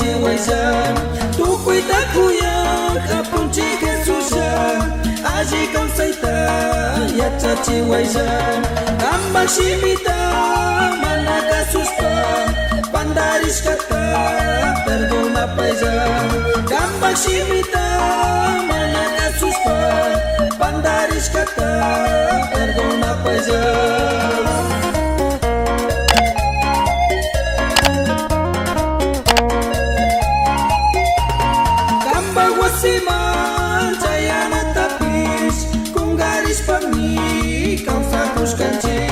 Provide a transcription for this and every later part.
ciwaisan tukuy takuyak apunchi Jesusan aji kawsayta yachachiwaysan ambak shimita mana kasuspa pandarishkata perdonapaysan ambak shimita mana kasuspa pandarishkata perdonapaysan. Wasiman jayana tapis kung garis pami kau sakus kanci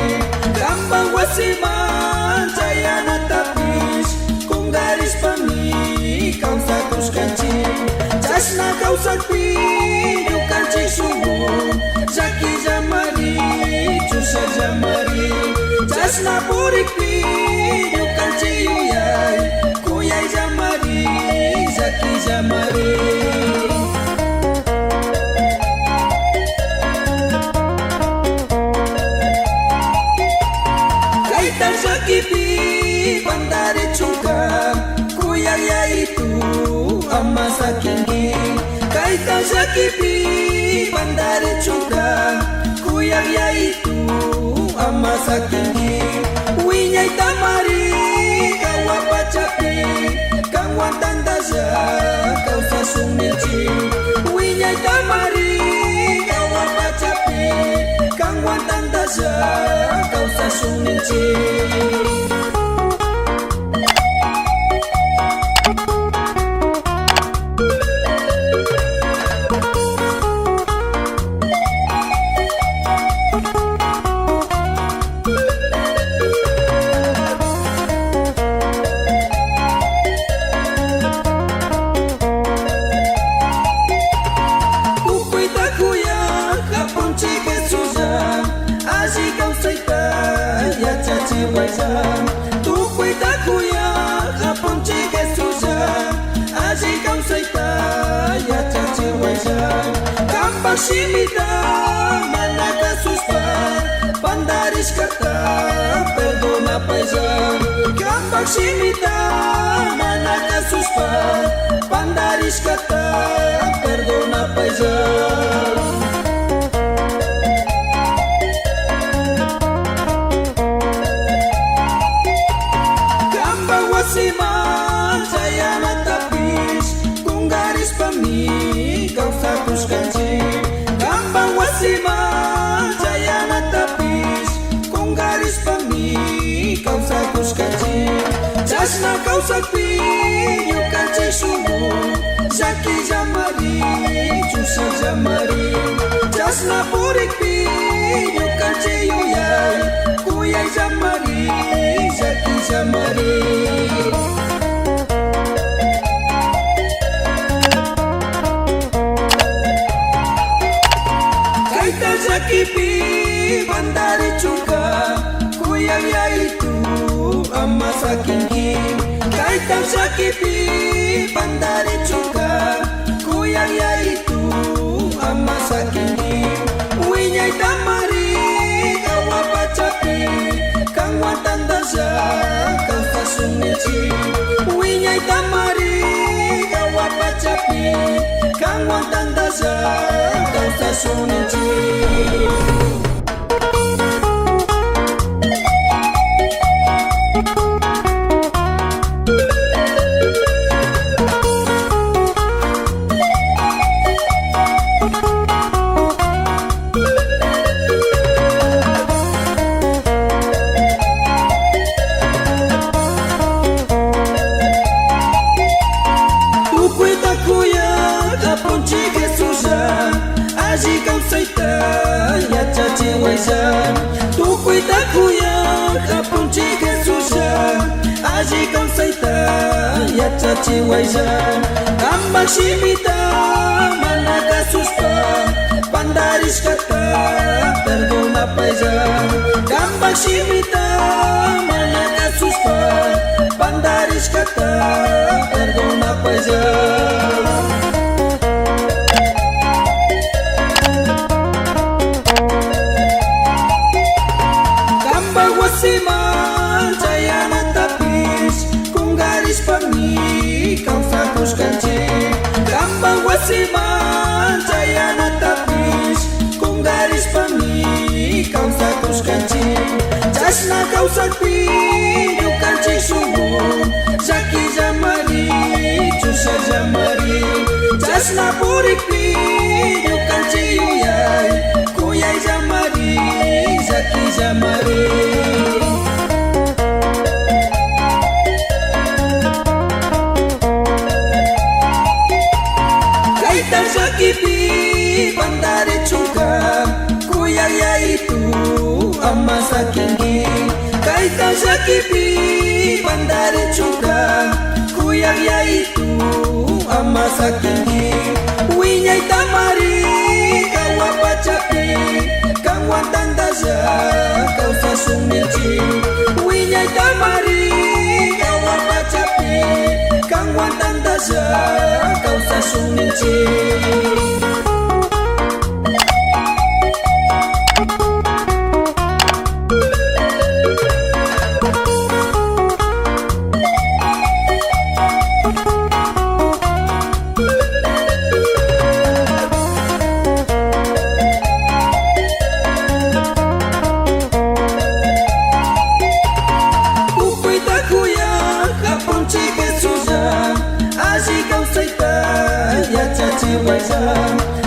gampang wasiman jayana tapis kung garis pami kau sakus kanci jasna kau sakti dukan ci sungguh zaki jamari cusa jamari jasna purikpi dukan ci uyai kuyai jamari zaki jamari. Sakipi pandari cungkang kuyang yaitu ama sakingi kaitan sakipi pandari cungkang kuyang yaitu ama sakingi winyai tamari kawa pacapi kangwan tandaza kau sasumilci winyai tamari kawa pacapi kangwan tandaza kau sasumilci. Tukuy takuyak apunchi Jesusan aji kawsayta yachachiwaysan kampak shimita mana kasuspa pandarishkata perdonapaysan kampak shimita mana kasuspa pandarishkata perdonapaysan. Wasiman jayana tapis kung garis pami kau sakus kanci gampang wasiman jayana tapis kung garis pami kau sakus kanci jasna kau sakti yukan ci sungguh zaki jamari cusa jamari jasna purikpi yukan ci uyai kuyai jamari zaki jamari. Sakipi bandari cungka kuyang yaitu ama sakingi kaitan sakipi bandari cungka kuyang yaitu ama sakingi winyai tamari kawa pacapi kangwan tandaza kau sasumilci winyai tamari kawa pacapi kangwan tandaza kau sasumilci. Tukuy takuyak apunchi Jesusan aji kawsayta yachachiwaysan tukuy takuyak apunchi Jesusan aji kawsayta yachachiwaysan ambak shimita mana kasuspa pandarishkata perdonapaysan ambak shimita mana kasuspa pandarishkata perdonapaysan. Wasiman jayana tapis kung garis pami kawsakushkanchik kanpa wasiman chayanatapis kungarishpami kawsakushkanchik chashna kawsakpi ñukanchik shunqun llakillamari chushallamari chashna purikpi ñukanchik yuyay kuyayllamari llakillamari llakipi pandari chunka kuyayaytu ama sakinki kaita llakipi pandari chunka kuyayaytu ama sakinki wiñayta mari kawapachapi kanwantantalla kawsashunninchi wiñayta mari kawapachapi kanwantantalla kawsashunninchi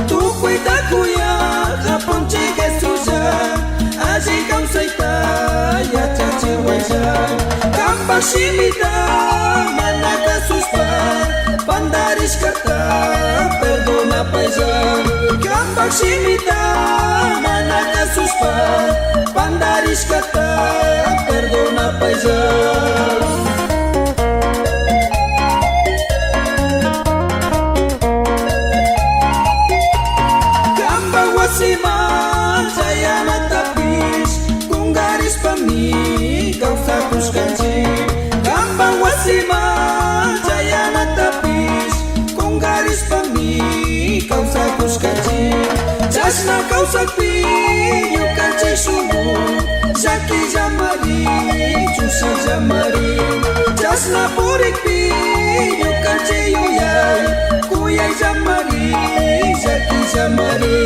tukuita kuya hapunchik Jesusa alli kawsayta yachachiwaylla kanpa shimita mana kasushpa pandarishkata perdonapaylla kanpa shimita mana kasushpa pandarishkata perdonapaylla wasiman chayanatapis kungarishpami kawsakushkanchik kanpa wasiman chayanatapis kungarishpami kawsakushkanchik chashna kawsakpi ñukanchik shunqun llakillamari chushallamari chashna purikpi ñukanchik yuyay kuyayllamari llakillamari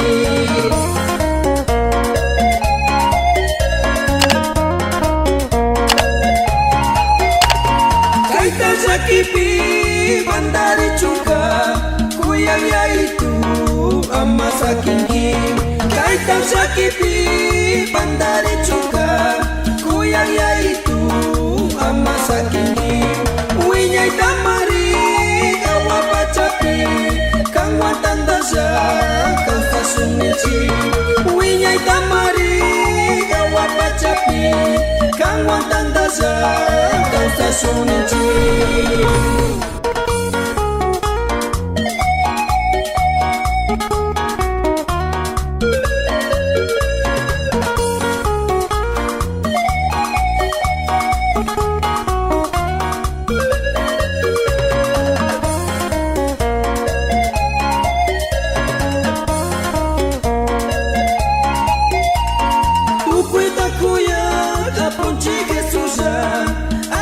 kaita llakipi pandari chunka kuyayaytu ama sakinki kaita llakipi pandari chunka kuyayaytu ama sakinki wiñayta mari kawapachapi kanwantantalla kawsashunninchik wiñayta mari kawapachapi kanwantantalla kawsashunninchik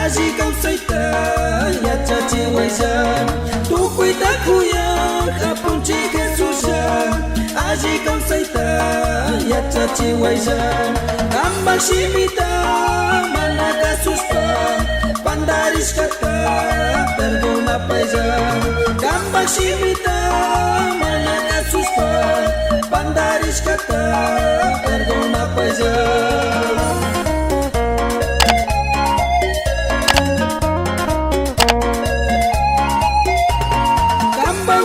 alli kawsayta yachachiwaylla tukuita kuya hapunchik Jesusa alli kawsayta yachachiwaylla kanpa shimita mana kasushpa pandarishkata perdonapaylla kanpa shimita mana kasushpa pandarishkata perdonapaylla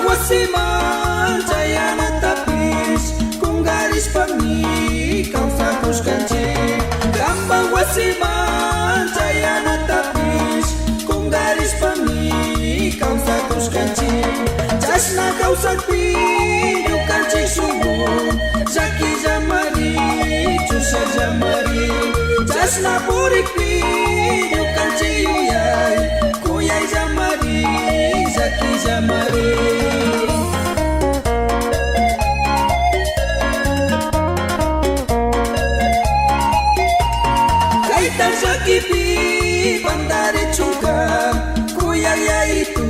wasiman chayanatapis kungarishpami kawsakushkanchik kanpa wasiman chayanatapis kungarishpami kawsakushkanchik chashna kawsakpi ñukanchik shunqun llakillamari chushallamari chashna purikpi ñukanchik yuyay kuyayllamari llakillamari llakipi pandari chunka kuyayaytu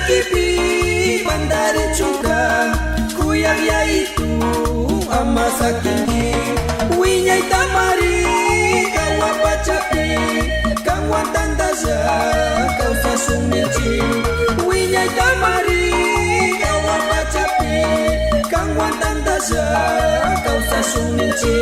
sakipi bandari chungka kuyang yaitu ama sakingi winyai tamari kawa pacapi kangwa tandaza kau sasumilci winyai tamari kawa pacapi kangwa tandaza kau sasumilci.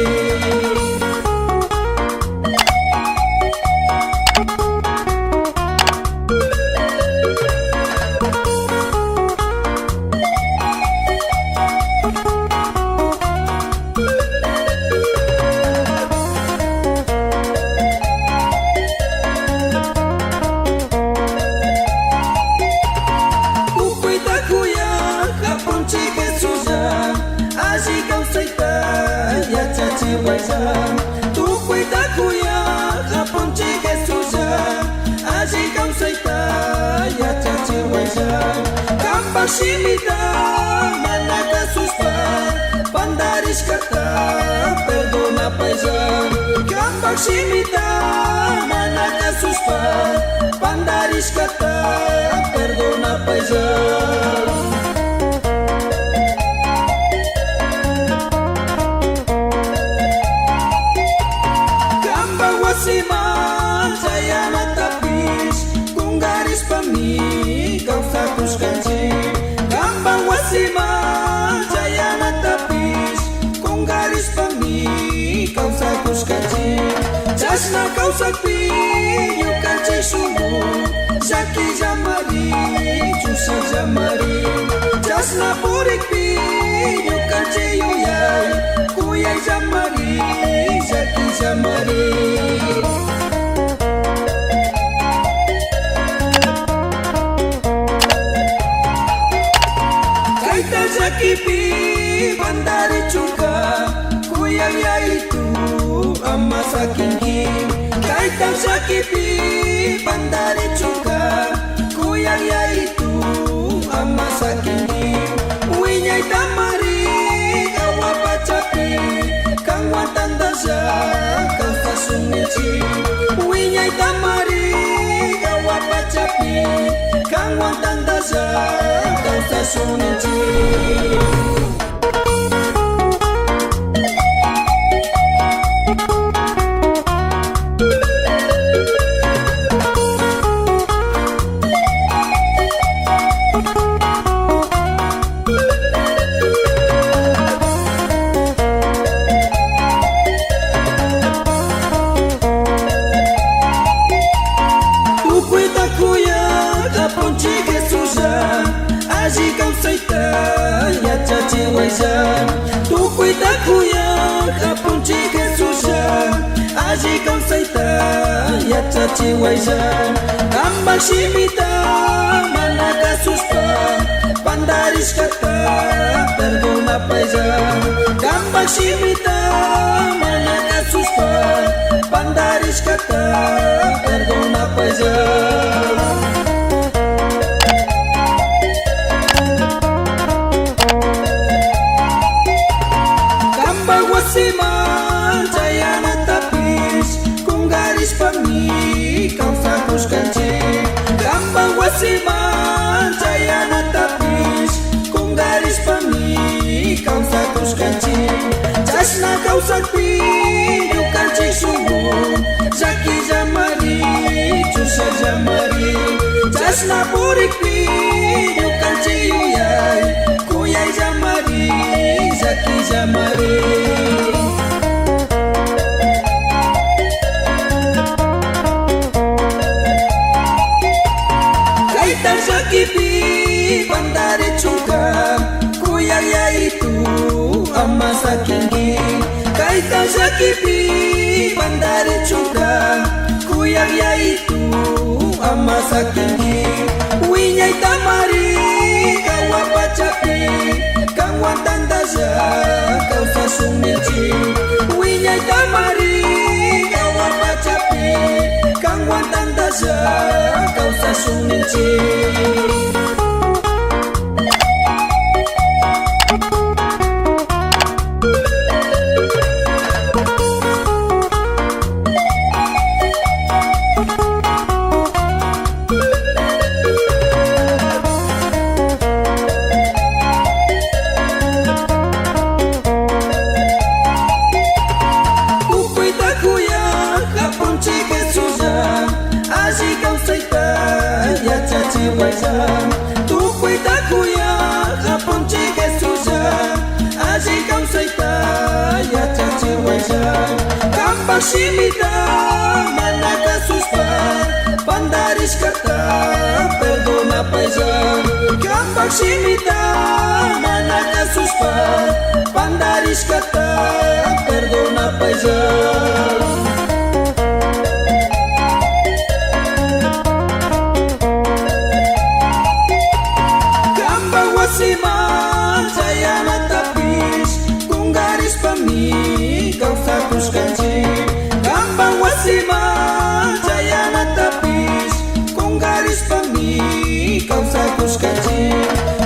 Tu cuida cuya kapon chike suja aji kau saita ya chachi waisa kamba shimita manaka suspa pandaris kata perdona paisa kamba shimita manaka suspa pandaris kata perdona paisa. Siman saya matapis kung garis pami kau sakus kanji gambang wasiman saya matapis kung garis pami kau sakus kanji jasna kau sakpi yu kanji sumu zaki jamari chusa jamari jasna purikpi yu kanji yuyai kuyai jamari zaki jamari. Sakipi bandari chungka kuyang yaitu ama sakingi kaitan sakipi bandari chungka kuyang yaitu ama sakingi winyai tamari kawa pacapi kangwa tandaza kau sasumilci winyai tamari kawa pacapi kangwa tandaza kau sasumilci. Aji kau saita ya chachi waisa tu cuida kuya kapun chike susa aji kau saita ya chachi waisa kamba shimita manaka suspa pandaris kata perdona paisa kamba shimita manaka suspa pandaris kata perdona paisa. Siman saya natapis kung garis pami kau sakus kanji gambang wasiman saya natapis kung garis pami kau sakus kanji jasna kau sakpi yu kanji sumu zaki jamari chusa jamari jasna purikpi yu kanji yuyai kuyai jamari zaki jamari. Sakipi bandari chungka kuyang yaitu ama sakingi kaitan sakipi bandari chungka kuyang yaitu ama sakingi winyai tamari kawa pacapi kangwa tandaza kau sasumilci winyai tamari kawa pacapi kangwa tandaza kau sasumilci. saita ya chachi waisa tu cuida cuya japonchi que suya allí kau saita ya chachi waisa kampa shimita manaka suspa pandaris kata perdona paisa kampa shimita manaka suspa pandaris kata perdona paisa. Siman saya matapis kung garis pa mi kau sakus kanci gampang wasiman saya matapis kung garis pa mi kau sakus kanci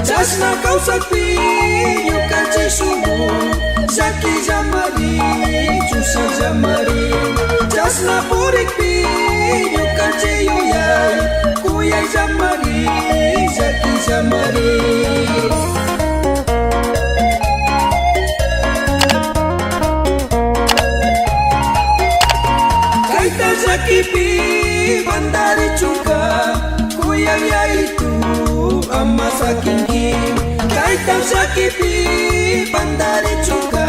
jas na kau sakpi yu kanci sumu saki jamari chusa jamari jas na purik pi yu kanci yuyai kuyai jamari saki jamari. Kipi bandari cuka kuyang ya itu ama sakingi kaitan sakipi bandari cuka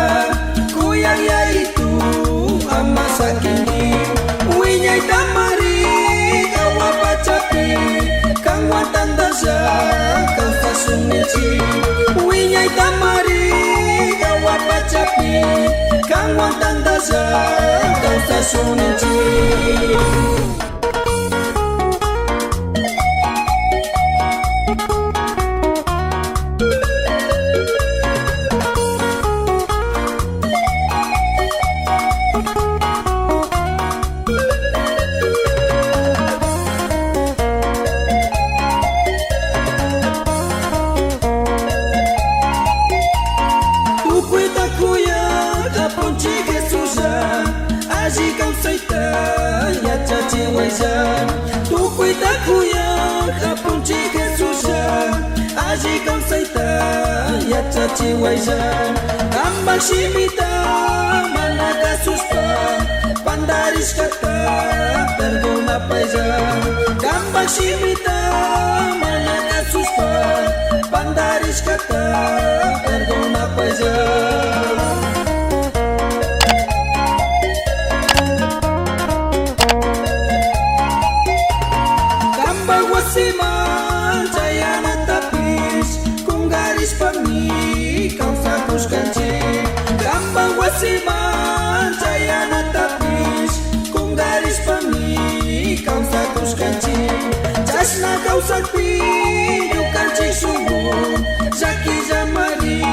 kuyang ya itu ama sakingi winyai tamari kawa pacapi kang watan dasa kau tasunici winyai tamari kawa pacapi kang watan dasa kau tasunici. Aji kau saita ya chachi waisa tu cuida cuya japonchi que suya aji kau saita ya chachi waisa kambang shimita manaka suspa pandaris kata perdona paisa kambang shimita manaka suspa pandaris kata perdona paisa. Siman saya matapis kung garis pa mi kau sakus kanci gampang wasiman saya matapis kung garis pa mi kau sakus kanci jas na kau sakpi yu kanci sungguh saki jamari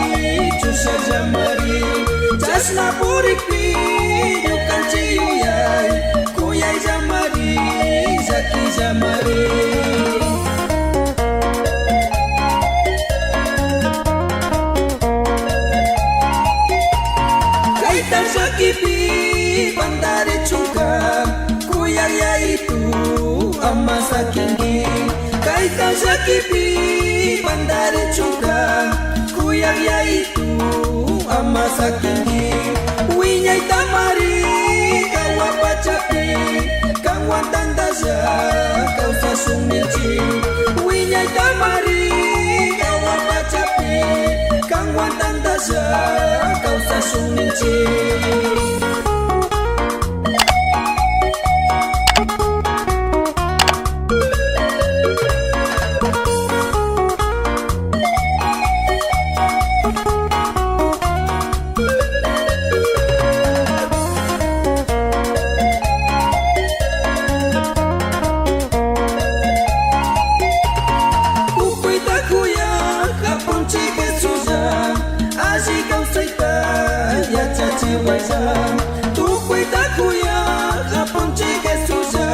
chusa jamari jas na purik pi yu kanci yuyai kuyai jamari saki jamari. Kipi bandari cuka kuyang ya itu ama sakingi kaitan sakipi bandari cuka kuyang ya itu ama sakingi winyai tamari kawa pacapi kang watan dasa kau sasunici winyai tamari kawa pacapi kang watan dasa kau sasunici. Tu cuida cuya japonchi que suya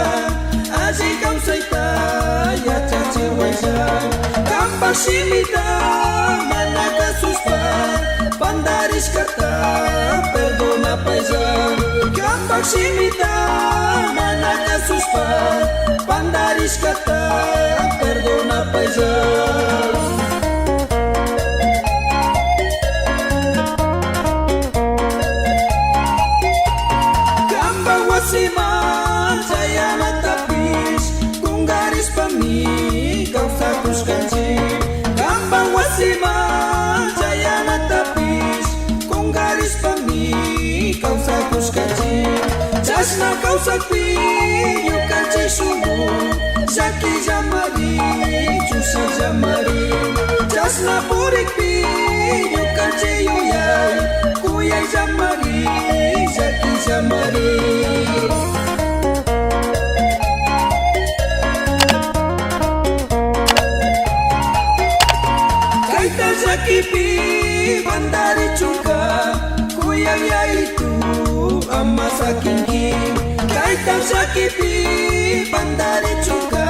aji kau saita ya chachi waisa kampa shimita manaka suspa pandaris kata perdona paisa kampa shimita manaka suspa pandaris kata perdona paisa. Siman saya matapis kung garis garis pa mim, causa cruz canji. Gambang wasima, jaya na tapis, com garis pa mim, causa cruz canji. Jasna causa pinho canji sumu, jaki jamari, jusa jamari. Jasna purik pinho canji yuyai, kuyai jamari, jaki jamari. Kipi bandari cuka kuyang yaitu amasa kingi. Kaitan sakipi bandari cuka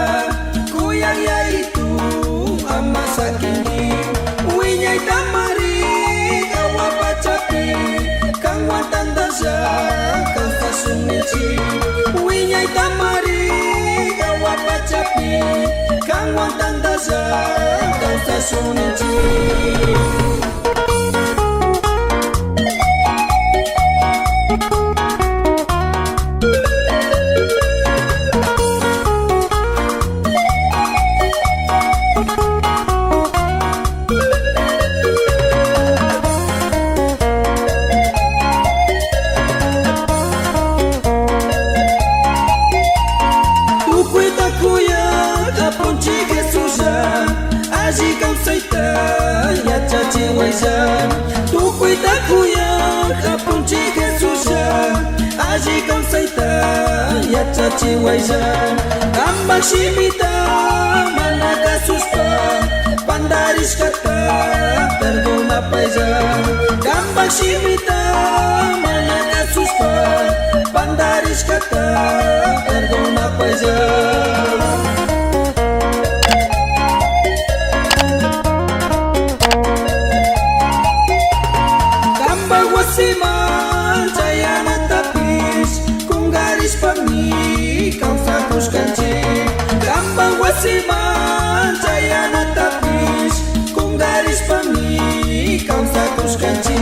kuyang yaitu amasa kingi. Winyai tamari kawa pacapi kang watan dasa kang tasumilci. Winyai tamari kawa pacapi kang watan dasa kang tasumilci. Tu cuida kuya kapun chike susha aji kam saita ya chachi waisa kambak shimita manaka suspa pandaris kata perdona paisa kambak shimita manaka suspa pandaris kata perdona paisa. Wasima jaya na tapis kung garis pa mim causa cruz canji. Gambang wasima jaya na tapis kung garis pa mim causa cruz canji.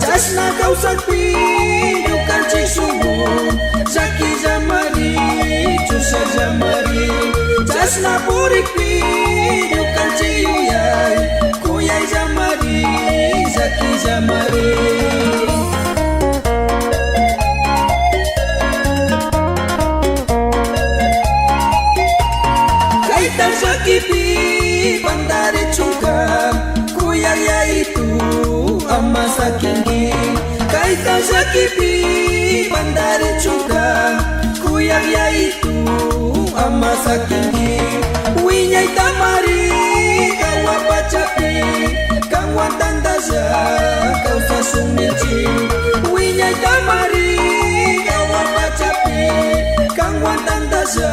Jasna causa pinho canji sumu jaki jamari jusa jamari. Jasna purik pinho canji yuyai kuyai jamari jaki jamari. Kipi bandari cuka kuyang yaitu amasa kingi. Kaita sakipi bandari cuka kuyang yaitu amasa kingi. Winyai tamari kawa pacapi kang watan dasa kau sasumilci. Winyai tamari kawa pacapi kang watan dasa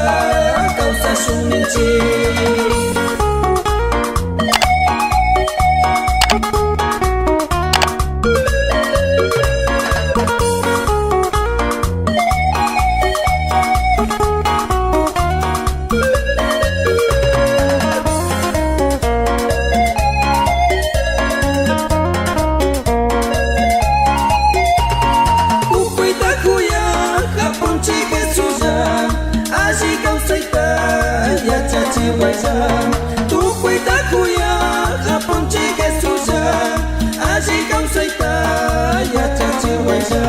kau sasumilci. Tu cuida kuya kapun chike susa aji kau saita ya chachi waisa.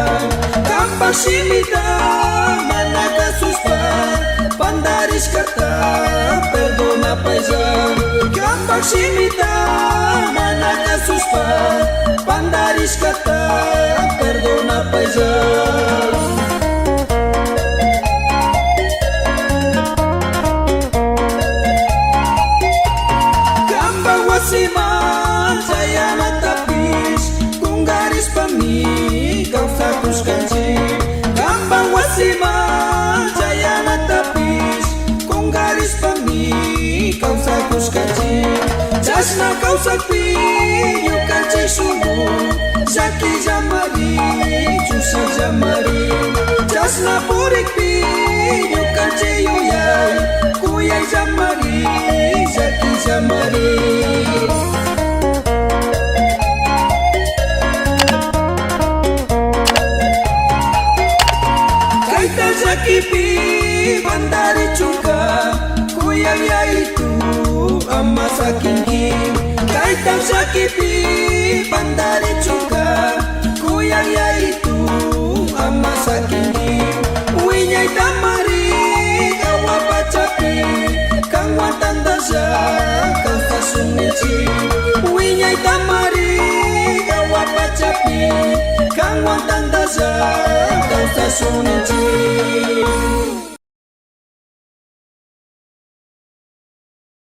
Kambak shimita manaka suspa pandaris kata perdona paisa. Kambak shimita manaka suspa pandaris kata perdona paisa. Wasima jaya na tapis kung garis pa mim causa cruz canji. Gambang wasima jaya na tapis kung garis pa mim causa cruz canji. Jasna causa pinho canji sumu jaki jamari jusa jamari. Jasna purik pinho canji yuyai kuyai jamari jaki jamari. Kipi bandari cuka kuyang yaitu ama sakingi kaitang sakipi pandari cuka kuyang yaitu ama sakingi winyai tamari kawa pacapi kang watan dasa kang tasunici winyai tamari kawa pacapi kang watan dasa kang tasunici